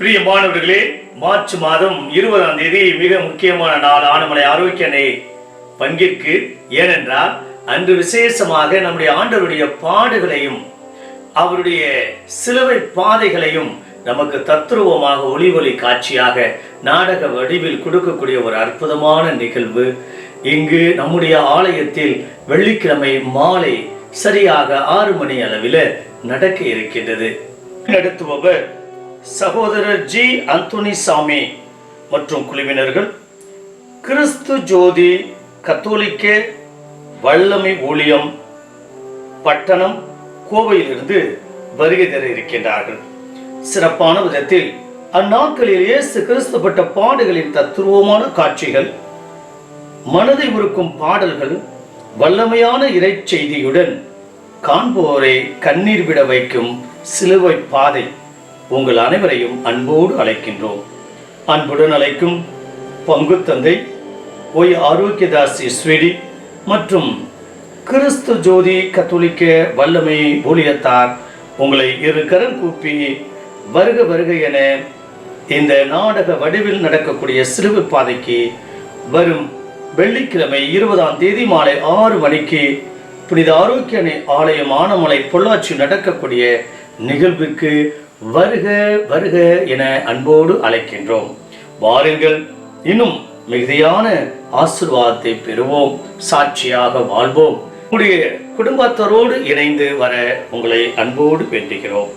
பிரியமானவர்களே, மார்ச் மாதம் 20ஆம் தேதி மிக முக்கியமான நாள் ஆனமலை ஆரோக்கிய அன்னை பங்கிற்கு. ஏனென்றால் அன்று விசேஷமாக நம்முடைய ஆண்டவருடைய பாடுகளையும் அவருடைய சிலுவை பாதைகளையும் நமக்கு தத்ரூபமாக ஒளி காட்சியாக நாடக வடிவில் கொடுக்கக்கூடிய ஒரு அற்புதமான நிகழ்வு இங்கு நம்முடைய ஆலயத்தில் வெள்ளிக்கிழமை மாலை சரியாக 6 மணி அளவில் நடக்க இருக்கின்றது. நடத்துபவர் சகோதரர் ஜி அந்தோனி சாமி மற்றும் குழுவினர்கள் கிறிஸ்து ஜோதி கத்தோலிக்க வல்லமை ஊழியம் பட்டணம் கோவையிலிருந்து வருகை தர இருக்கின்றார்கள். சிறப்பான விதத்தில் அந்நாட்களில் இயேசு கிறிஸ்து பட்ட பாடுகளின் தத்துவமான காட்சிகள், மனதை உருக்கும் பாடல்கள், வல்லமையான இறை செய்தியுடன் காண்போரை கண்ணீர் விட வைக்கும் சிலுவை பாதை உங்கள் அனைவரையும் அன்போடு அழைக்கின்றோம். அன்புடன் அழைக்கும் பங்கு தந்தை ஒய் ஆரோக்கியதாஸ் ஸ்வீடி மற்றும் கிறிஸ்து ஜோதி கத்தோலிக்க வல்லமை ஊழியத்தார் உங்களை இரு கரம் கூப்பி வருக வருக என இந்த நாடக வடிவில் நடக்கக்கூடிய சிலுவை பாதைக்கு வரும் வெள்ளிக்கிழமை 20ஆம் தேதி மாலை 6 மணிக்கு புனித ஆரோக்கிய அன்னை ஆலயம் ஆனமலை பொள்ளாச்சி நடக்கக்கூடிய நிகழ்வுக்கு வருக வருக என அன்போடு அழைக்கின்றோம். வாருங்கள், இன்னும் மிகுதியான ஆசீர்வாதத்தை பெறுவோம், சாட்சியாக வாழ்வோம். உங்களுடைய குடும்பத்தரோடு இணைந்து வர உங்களை அன்போடு வேண்டுகிறோம்.